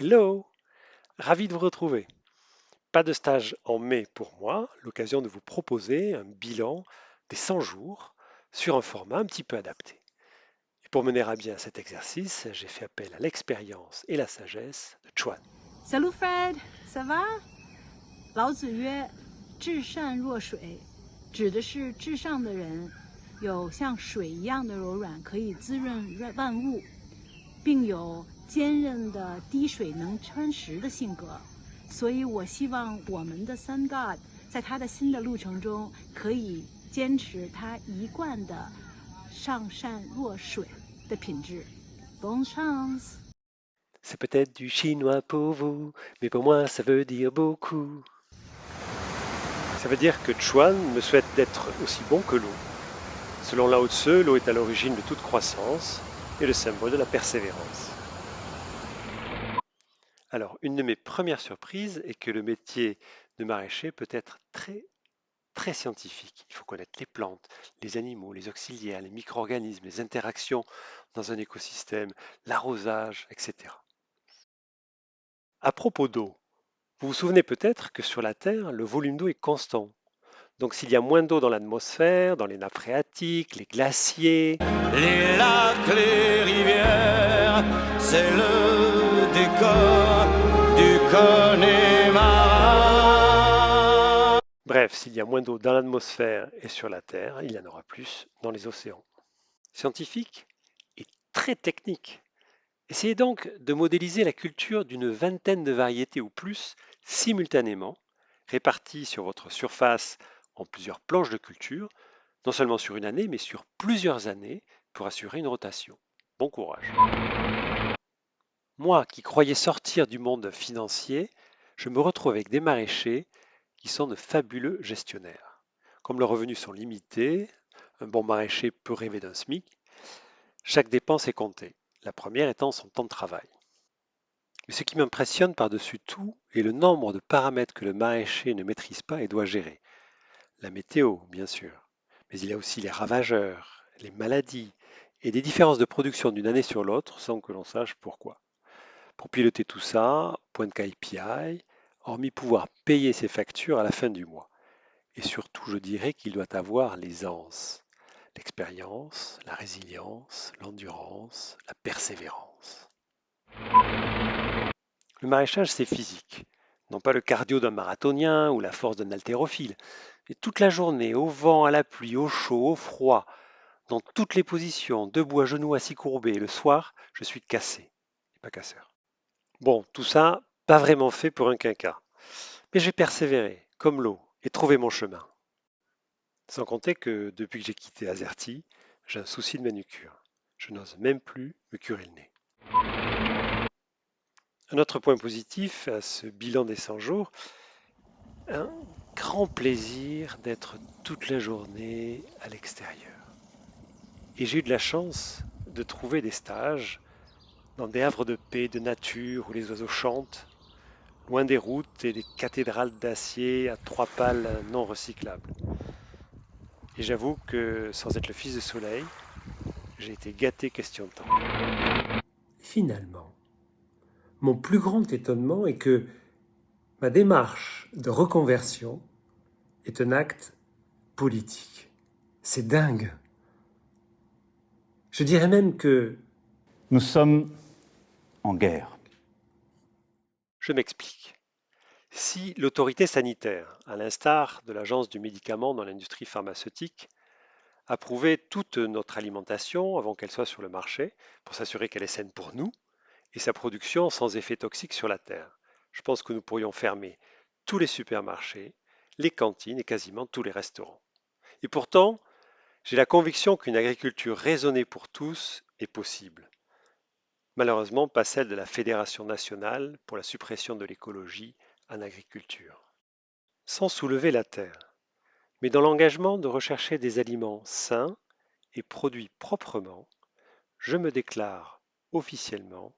Hello, ravi de vous retrouver. Pas de stage en mai pour moi, l'occasion de vous proposer un bilan des 100 jours sur un format un petit peu adapté. Et pour mener à bien cet exercice, j'ai fait appel à l'expérience et la sagesse de Chuan. Salut Fred, ça va? 老子曰：至善若水，指的是至上的人有像水一样的柔软，可以滋润万物，并有坚韧的滴水能穿石的性格。所以我希望我们的 Sun God 在他的新的路程中，可以坚持他一贯的上善若水的品质。Bonne chance！ C'est peut-être du chinois pour vous, mais pour moi ça veut dire beaucoup. Ça veut dire que Chuan me souhaite d'être aussi bon que l'eau. Selon Lao Tse, l'eau est à l'origine de toute croissance et le symbole de la persévérance. Alors, une de mes premières surprises est que le métier de maraîcher peut être très scientifique. Il faut connaître les plantes, les animaux, les auxiliaires, les micro-organismes, les interactions dans un écosystème, l'arrosage, etc. À propos d'eau, vous vous souvenez peut-être que sur la Terre, le volume d'eau est constant. Donc s'il y a moins d'eau dans l'atmosphère, dans les nappes phréatiques, les glaciers, Les lacs, les rivières, c'est le décor du Connemara. bref, s'il y a moins d'eau dans l'atmosphère et sur la Terre, il y en aura plus dans les océans. Scientifique et très technique. Essayez donc de modéliser la culture d'une vingtaine de variétés ou plus simultanément, réparties sur votre surface en plusieurs planches de culture, non seulement sur une année, mais sur plusieurs années pour assurer une rotation. Bon courage. Moi qui croyais sortir du monde financier, je me retrouve avec des maraîchers qui sont de fabuleux gestionnaires. Comme leurs revenus sont limités, un bon maraîcher peut rêver d'un SMIC, chaque dépense est comptée, la première étant son temps de travail. Mais ce qui m'impressionne par-dessus tout est le nombre de paramètres que le maraîcher ne maîtrise pas et doit gérer. La météo, bien sûr, mais il y a aussi les ravageurs, les maladies et des différences de production d'une année sur l'autre sans que l'on sache pourquoi. Pour piloter tout ça, point de KPI, hormis pouvoir payer ses factures à la fin du mois. Et surtout, je dirais qu'il doit avoir l'aisance, l'expérience, la résilience, l'endurance, la persévérance. Le maraîchage, c'est physique. Non pas le cardio d'un marathonien ou la force d'un haltérophile, mais toute la journée, au vent, à la pluie, au chaud, au froid, dans toutes les positions, debout à genoux, assis courbé. Le soir, je suis cassé, et pas casseur. Bon, tout ça, pas vraiment fait pour un quinquas. Mais j'ai persévéré, comme l'eau, et trouvé mon chemin. Sans compter que depuis que j'ai quitté Azerty, j'ai un souci de manucure. Je n'ose même plus me curer le nez. Un autre point positif à ce bilan des 100 jours, un grand plaisir d'être toute la journée à l'extérieur. Et j'ai eu de la chance de trouver des stages dans des havres de paix, de nature, où les oiseaux chantent, loin des routes et des cathédrales d'acier à 3 pales non recyclables. Et j'avoue que sans être le fils de soleil, j'ai été gâté question de temps. Finalement, mon plus grand étonnement est que ma démarche de reconversion est un acte politique. C'est dingue. Je dirais même que Nous sommes en guerre. Je m'explique. Si l'autorité sanitaire, à l'instar de l'Agence du médicament dans l'industrie pharmaceutique, a prouvé toute notre alimentation avant qu'elle soit sur le marché pour s'assurer qu'elle est saine pour nous et sa production sans effet toxique sur la Terre, je pense que nous pourrions fermer tous les supermarchés, les cantines et quasiment tous les restaurants. Et pourtant, j'ai la conviction qu'une agriculture raisonnée pour tous est possible. Malheureusement, pas celle de la Fédération nationale pour la suppression de l'écologie en agriculture. Sans soulever la terre, mais dans l'engagement de rechercher des aliments sains et produits proprement, je me déclare officiellement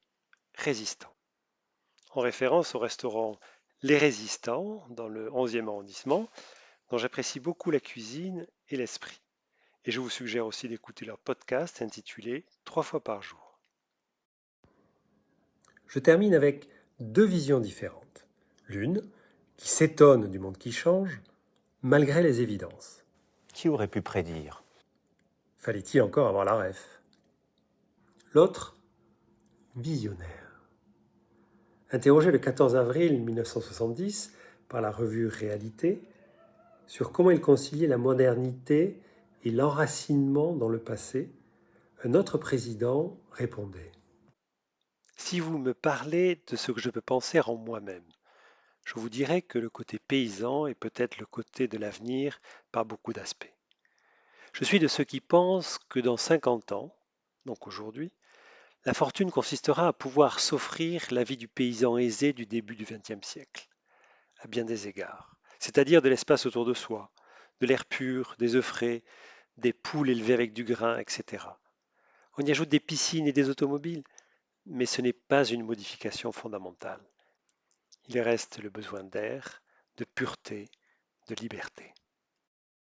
résistant. En référence au restaurant Les Résistants dans le 11e arrondissement, dont j'apprécie beaucoup la cuisine et l'esprit. Et je vous suggère aussi d'écouter leur podcast intitulé 3 fois par jour. je termine avec deux visions différentes. L'une qui s'étonne du monde qui change, malgré les évidences. Qui aurait pu prédire? Fallait-il encore avoir la ref? L'autre, visionnaire. Interrogé le 14 avril 1970 par la revue Réalité sur comment il conciliait la modernité et l'enracinement dans le passé, un autre président répondait: Si vous me parlez de ce que je peux penser en moi-même, je vous dirais que le côté paysan est peut-être le côté de l'avenir par beaucoup d'aspects. Je suis de ceux qui pensent que dans 50 ans, donc aujourd'hui, la fortune consistera à pouvoir s'offrir la vie du paysan aisé du début du XXe siècle, à bien des égards, c'est-à-dire de l'espace autour de soi, de l'air pur, des œufs frais, des poules élevées avec du grain, etc. On y ajoute des piscines et des automobiles, mais ce n'est pas une modification fondamentale. Il reste le besoin d'air, de pureté, de liberté.